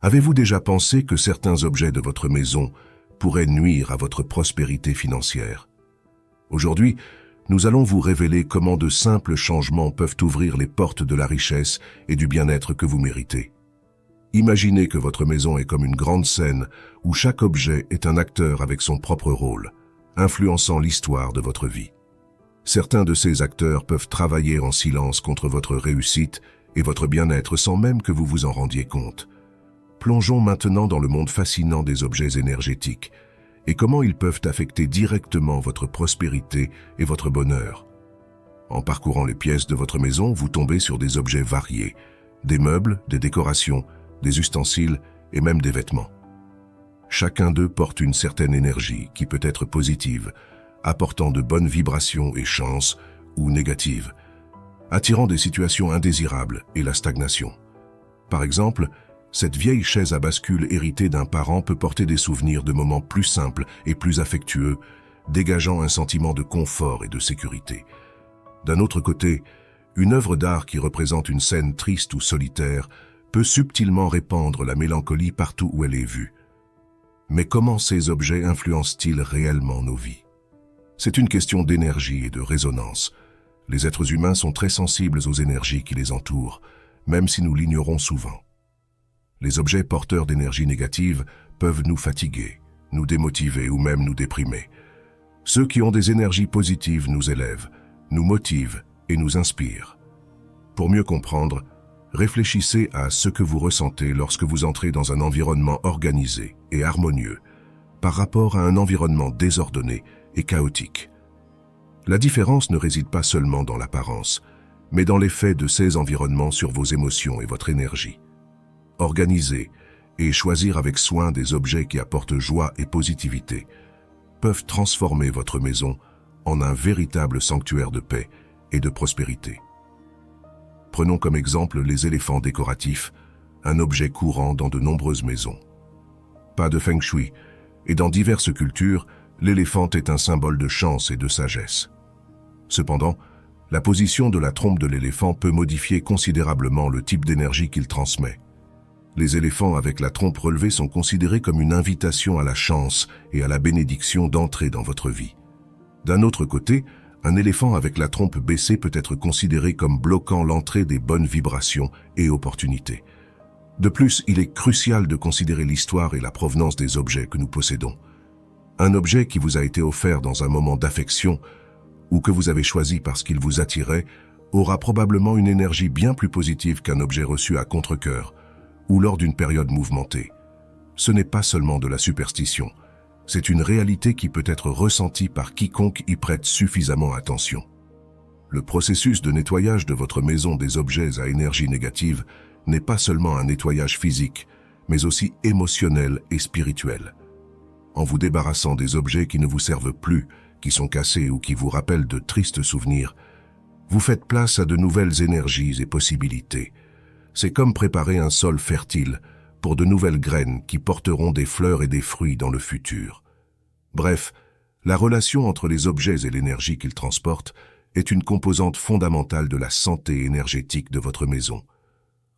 Avez-vous déjà pensé que certains objets de votre maison pourraient nuire à votre prospérité financière? Aujourd'hui, nous allons vous révéler comment de simples changements peuvent ouvrir les portes de la richesse et du bien-être que vous méritez. Imaginez que votre maison est comme une grande scène où chaque objet est un acteur avec son propre rôle, influençant l'histoire de votre vie. Certains de ces acteurs peuvent travailler en silence contre votre réussite et votre bien-être sans même que vous vous en rendiez compte. Plongeons maintenant dans le monde fascinant des objets énergétiques et comment ils peuvent affecter directement votre prospérité et votre bonheur. En parcourant les pièces de votre maison, vous tombez sur des objets variés, des meubles, des décorations, des ustensiles et même des vêtements. Chacun d'eux porte une certaine énergie qui peut être positive, apportant de bonnes vibrations et chances, ou négatives, attirant des situations indésirables et la stagnation. Par exemple, cette vieille chaise à bascule héritée d'un parent peut porter des souvenirs de moments plus simples et plus affectueux, dégageant un sentiment de confort et de sécurité. D'un autre côté, une œuvre d'art qui représente une scène triste ou solitaire peut subtilement répandre la mélancolie partout où elle est vue. Mais comment ces objets influencent-ils réellement nos vies? C'est une question d'énergie et de résonance. Les êtres humains sont très sensibles aux énergies qui les entourent, même si nous l'ignorons souvent. Les objets porteurs d'énergie négative peuvent nous fatiguer, nous démotiver ou même nous déprimer. Ceux qui ont des énergies positives nous élèvent, nous motivent et nous inspirent. Pour mieux comprendre, réfléchissez à ce que vous ressentez lorsque vous entrez dans un environnement organisé et harmonieux par rapport à un environnement désordonné et chaotique. La différence ne réside pas seulement dans l'apparence, mais dans l'effet de ces environnements sur vos émotions et votre énergie. Organiser et choisir avec soin des objets qui apportent joie et positivité peuvent transformer votre maison en un véritable sanctuaire de paix et de prospérité. Prenons comme exemple les éléphants décoratifs, un objet courant dans de nombreuses maisons. Pas de feng shui, et dans diverses cultures, l'éléphant est un symbole de chance et de sagesse. Cependant, la position de la trompe de l'éléphant peut modifier considérablement le type d'énergie qu'il transmet. Les éléphants avec la trompe relevée sont considérés comme une invitation à la chance et à la bénédiction d'entrer dans votre vie. D'un autre côté, un éléphant avec la trompe baissée peut être considéré comme bloquant l'entrée des bonnes vibrations et opportunités. De plus, il est crucial de considérer l'histoire et la provenance des objets que nous possédons. Un objet qui vous a été offert dans un moment d'affection ou que vous avez choisi parce qu'il vous attirait aura probablement une énergie bien plus positive qu'un objet reçu à contre-cœur ou lors d'une période mouvementée. Ce n'est pas seulement de la superstition, c'est une réalité qui peut être ressentie par quiconque y prête suffisamment attention. Le processus de nettoyage de votre maison des objets à énergie négative n'est pas seulement un nettoyage physique, mais aussi émotionnel et spirituel. En vous débarrassant des objets qui ne vous servent plus, qui sont cassés ou qui vous rappellent de tristes souvenirs, vous faites place à de nouvelles énergies et possibilités. C'est comme préparer un sol fertile pour de nouvelles graines qui porteront des fleurs et des fruits dans le futur. Bref, la relation entre les objets et l'énergie qu'ils transportent est une composante fondamentale de la santé énergétique de votre maison.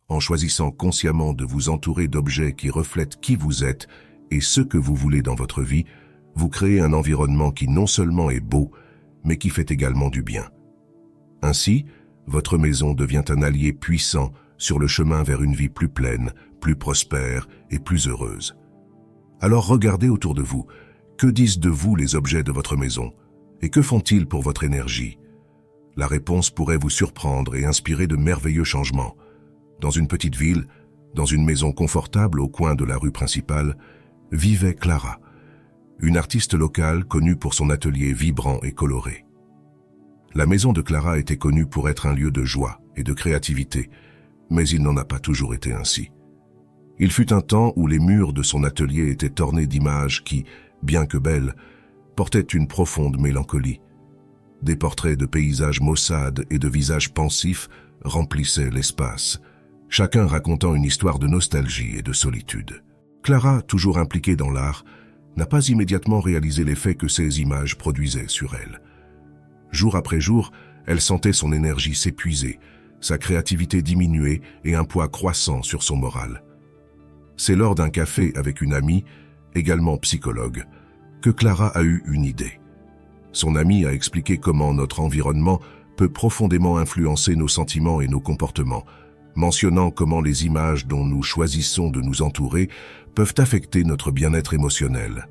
En choisissant consciemment de vous entourer d'objets qui reflètent qui vous êtes et ce que vous voulez dans votre vie, vous créez un environnement qui non seulement est beau, mais qui fait également du bien. Ainsi, votre maison devient un allié puissant sur le chemin vers une vie plus pleine, plus prospère et plus heureuse. Alors regardez autour de vous. Que disent de vous les objets de votre maison? Et que font-ils pour votre énergie? La réponse pourrait vous surprendre et inspirer de merveilleux changements. Dans une petite ville, dans une maison confortable au coin de la rue principale, vivait Clara, une artiste locale connue pour son atelier vibrant et coloré. La maison de Clara était connue pour être un lieu de joie et de créativité, mais il n'en a pas toujours été ainsi. Il fut un temps où les murs de son atelier étaient ornés d'images qui, bien que belles, portaient une profonde mélancolie. Des portraits de paysages maussades et de visages pensifs remplissaient l'espace, chacun racontant une histoire de nostalgie et de solitude. Clara, toujours impliquée dans l'art, n'a pas immédiatement réalisé l'effet que ces images produisaient sur elle. Jour après jour, elle sentait son énergie s'épuiser, sa créativité diminuer et un poids croissant sur son moral. C'est lors d'un café avec une amie, également psychologue, que Clara a eu une idée. Son amie a expliqué comment notre environnement peut profondément influencer nos sentiments et nos comportements, mentionnant comment les images dont nous choisissons de nous entourer peuvent affecter notre bien-être émotionnel.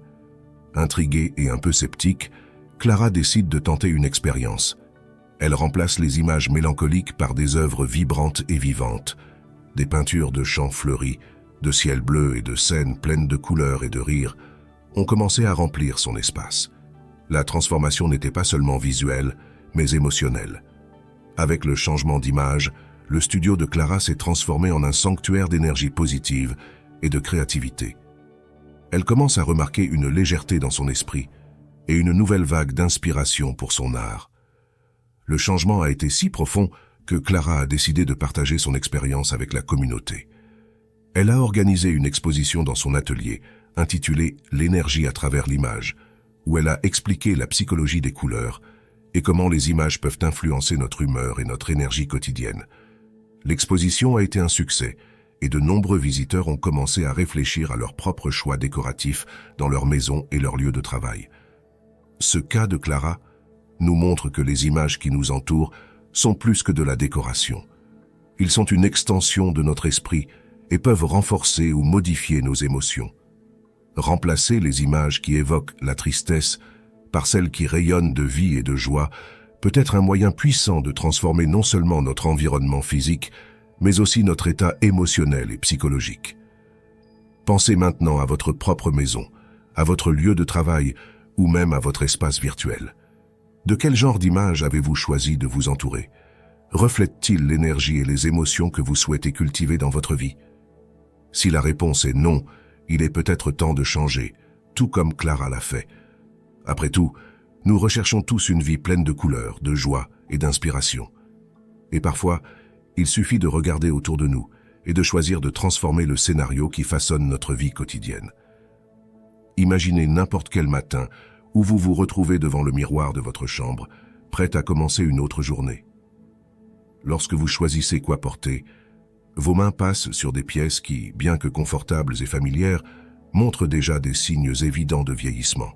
Intriguée et un peu sceptique, Clara décide de tenter une expérience. Elle remplace les images mélancoliques par des œuvres vibrantes et vivantes, des peintures de champs fleuris, de ciel bleu et de scènes pleines de couleurs et de rires, ont commencé à remplir son espace. La transformation n'était pas seulement visuelle, mais émotionnelle. Avec le changement d'image, le studio de Clara s'est transformé en un sanctuaire d'énergie positive et de créativité. Elle commence à remarquer une légèreté dans son esprit et une nouvelle vague d'inspiration pour son art. Le changement a été si profond que Clara a décidé de partager son expérience avec la communauté. Elle a organisé une exposition dans son atelier, intitulée « L'énergie à travers l'image », où elle a expliqué la psychologie des couleurs et comment les images peuvent influencer notre humeur et notre énergie quotidienne. L'exposition a été un succès et de nombreux visiteurs ont commencé à réfléchir à leurs propres choix décoratifs dans leur maison et leur lieu de travail. Ce cas de Clara nous montre que les images qui nous entourent sont plus que de la décoration. Ils sont une extension de notre esprit et peuvent renforcer ou modifier nos émotions. Remplacer les images qui évoquent la tristesse par celles qui rayonnent de vie et de joie peut être un moyen puissant de transformer non seulement notre environnement physique, mais aussi notre état émotionnel et psychologique. Pensez maintenant à votre propre maison, à votre lieu de travail ou même à votre espace virtuel. De quel genre d'image avez-vous choisi de vous entourer? Reflète-t-il l'énergie et les émotions que vous souhaitez cultiver dans votre vie? Si la réponse est non, il est peut-être temps de changer, tout comme Clara l'a fait. Après tout, nous recherchons tous une vie pleine de couleurs, de joie et d'inspiration. Et parfois, il suffit de regarder autour de nous et de choisir de transformer le scénario qui façonne notre vie quotidienne. Imaginez n'importe quel matin où vous vous retrouvez devant le miroir de votre chambre, prête à commencer une autre journée. Lorsque vous choisissez quoi porter, vos mains passent sur des pièces qui, bien que confortables et familières, montrent déjà des signes évidents de vieillissement.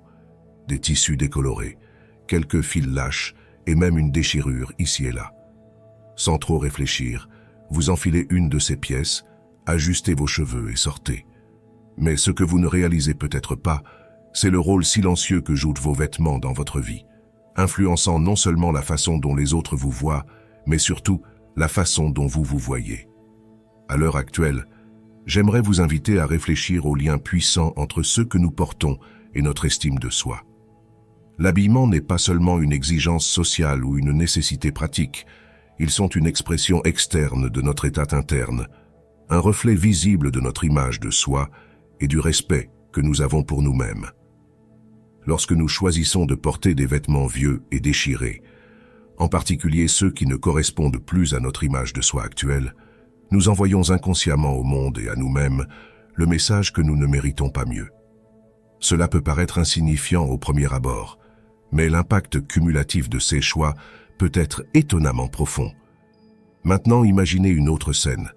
Des tissus décolorés, quelques fils lâches et même une déchirure ici et là. Sans trop réfléchir, vous enfilez une de ces pièces, ajustez vos cheveux et sortez. Mais ce que vous ne réalisez peut-être pas, c'est le rôle silencieux que jouent vos vêtements dans votre vie, influençant non seulement la façon dont les autres vous voient, mais surtout la façon dont vous vous voyez. À l'heure actuelle, j'aimerais vous inviter à réfléchir aux liens puissants entre ce que nous portons et notre estime de soi. L'habillement n'est pas seulement une exigence sociale ou une nécessité pratique, ils sont une expression externe de notre état interne, un reflet visible de notre image de soi et du respect que nous avons pour nous-mêmes. Lorsque nous choisissons de porter des vêtements vieux et déchirés, en particulier ceux qui ne correspondent plus à notre image de soi actuelle, nous envoyons inconsciemment au monde et à nous-mêmes le message que nous ne méritons pas mieux. Cela peut paraître insignifiant au premier abord, mais l'impact cumulatif de ces choix peut être étonnamment profond. Maintenant, imaginez une autre scène.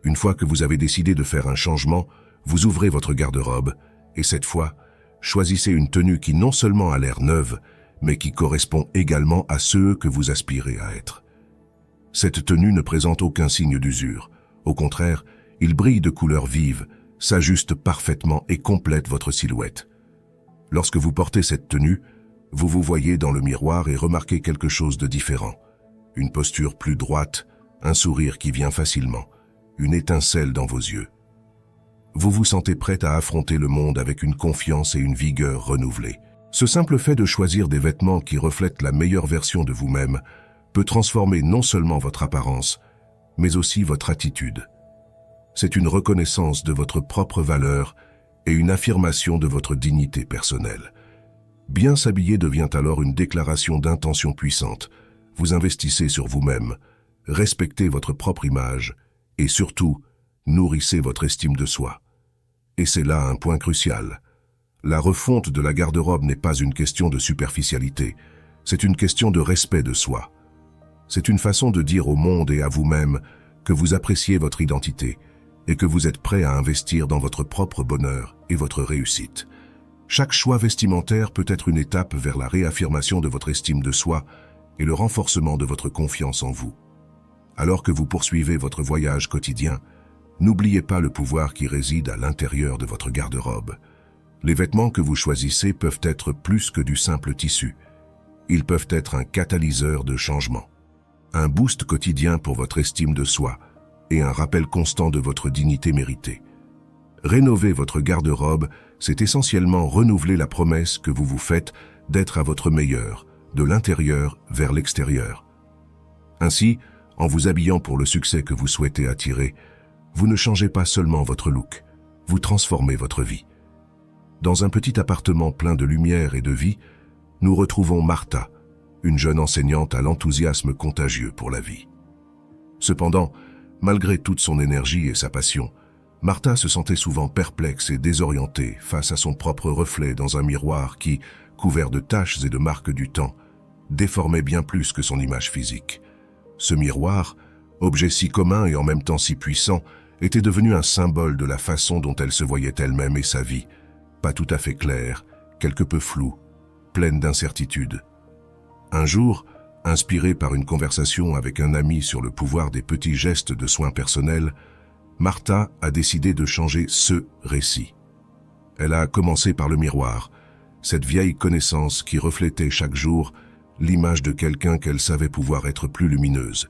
Une fois que vous avez décidé de faire un changement, vous ouvrez votre garde-robe et cette fois, choisissez une tenue qui non seulement a l'air neuve, mais qui correspond également à ceux que vous aspirez à être. Cette tenue ne présente aucun signe d'usure. Au contraire, il brille de couleurs vives, s'ajuste parfaitement et complète votre silhouette. Lorsque vous portez cette tenue, vous vous voyez dans le miroir et remarquez quelque chose de différent. Une posture plus droite, un sourire qui vient facilement, une étincelle dans vos yeux. Vous vous sentez prête à affronter le monde avec une confiance et une vigueur renouvelées. Ce simple fait de choisir des vêtements qui reflètent la meilleure version de vous-même peut transformer non seulement votre apparence, mais aussi votre attitude. C'est une reconnaissance de votre propre valeur et une affirmation de votre dignité personnelle. Bien s'habiller devient alors une déclaration d'intention puissante. Vous investissez sur vous-même, respectez votre propre image et surtout, nourrissez votre estime de soi. Et c'est là un point crucial. La refonte de la garde-robe n'est pas une question de superficialité, c'est une question de respect de soi. C'est une façon de dire au monde et à vous-même que vous appréciez votre identité et que vous êtes prêt à investir dans votre propre bonheur et votre réussite. Chaque choix vestimentaire peut être une étape vers la réaffirmation de votre estime de soi et le renforcement de votre confiance en vous. Alors que vous poursuivez votre voyage quotidien, n'oubliez pas le pouvoir qui réside à l'intérieur de votre garde-robe. Les vêtements que vous choisissez peuvent être plus que du simple tissu. Ils peuvent être un catalyseur de changement, un boost quotidien pour votre estime de soi et un rappel constant de votre dignité méritée. Rénover votre garde-robe, c'est essentiellement renouveler la promesse que vous vous faites d'être à votre meilleur, de l'intérieur vers l'extérieur. Ainsi, en vous habillant pour le succès que vous souhaitez attirer, vous ne changez pas seulement votre look, vous transformez votre vie. Dans un petit appartement plein de lumière et de vie, nous retrouvons Martha, une jeune enseignante à l'enthousiasme contagieux pour la vie. Cependant, malgré toute son énergie et sa passion, Martha se sentait souvent perplexe et désorientée face à son propre reflet dans un miroir qui, couvert de taches et de marques du temps, déformait bien plus que son image physique. Ce miroir, objet si commun et en même temps si puissant, était devenu un symbole de la façon dont elle se voyait elle-même et sa vie, pas tout à fait claire, quelque peu floue, pleine d'incertitudes. Un jour, inspirée par une conversation avec un ami sur le pouvoir des petits gestes de soins personnels, Martha a décidé de changer ce récit. Elle a commencé par le miroir, cette vieille connaissance qui reflétait chaque jour l'image de quelqu'un qu'elle savait pouvoir être plus lumineuse.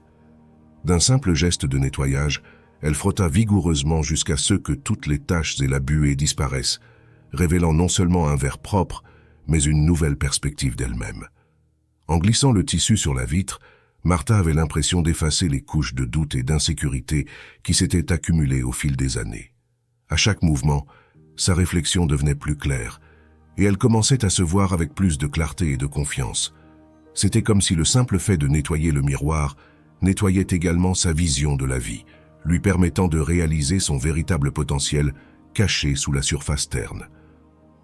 D'un simple geste de nettoyage, elle frotta vigoureusement jusqu'à ce que toutes les taches et la buée disparaissent, révélant non seulement un verre propre, mais une nouvelle perspective d'elle-même. En glissant le tissu sur la vitre, Martha avait l'impression d'effacer les couches de doute et d'insécurité qui s'étaient accumulées au fil des années. À chaque mouvement, sa réflexion devenait plus claire, et elle commençait à se voir avec plus de clarté et de confiance. C'était comme si le simple fait de nettoyer le miroir nettoyait également sa vision de la vie, lui permettant de réaliser son véritable potentiel caché sous la surface terne.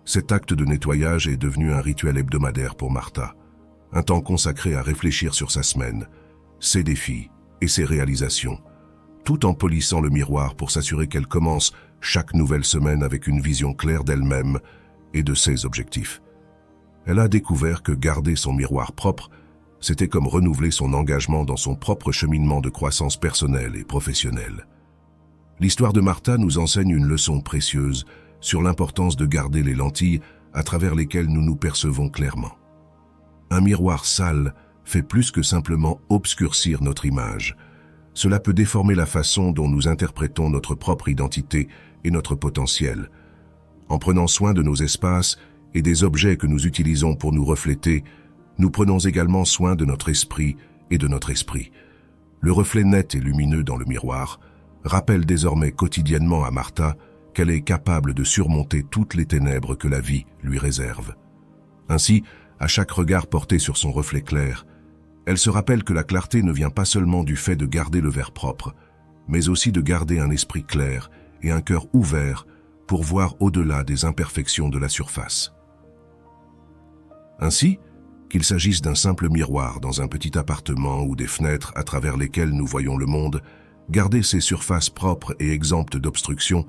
Cet acte de nettoyage est devenu un rituel hebdomadaire pour Martha, un temps consacré à réfléchir sur sa semaine, ses défis et ses réalisations, tout en polissant le miroir pour s'assurer qu'elle commence chaque nouvelle semaine avec une vision claire d'elle-même et de ses objectifs. Elle a découvert que garder son miroir propre, c'était comme renouveler son engagement dans son propre cheminement de croissance personnelle et professionnelle. L'histoire de Martha nous enseigne une leçon précieuse sur l'importance de garder les lentilles à travers lesquelles nous nous percevons clairement. Un miroir sale fait plus que simplement obscurcir notre image. Cela peut déformer la façon dont nous interprétons notre propre identité et notre potentiel. En prenant soin de nos espaces et des objets que nous utilisons pour nous refléter, nous prenons également soin de notre esprit et de notre esprit. Le reflet net et lumineux dans le miroir rappelle désormais quotidiennement à Martha qu'elle est capable de surmonter toutes les ténèbres que la vie lui réserve. Ainsi, à chaque regard porté sur son reflet clair, elle se rappelle que la clarté ne vient pas seulement du fait de garder le verre propre, mais aussi de garder un esprit clair et un cœur ouvert pour voir au-delà des imperfections de la surface. Ainsi, qu'il s'agisse d'un simple miroir dans un petit appartement ou des fenêtres à travers lesquelles nous voyons le monde, garder ces surfaces propres et exemptes d'obstruction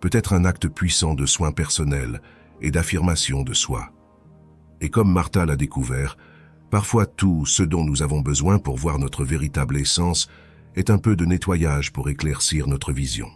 peut être un acte puissant de soin personnel et d'affirmation de soi. Et comme Martha l'a découvert, parfois tout ce dont nous avons besoin pour voir notre véritable essence est un peu de nettoyage pour éclaircir notre vision.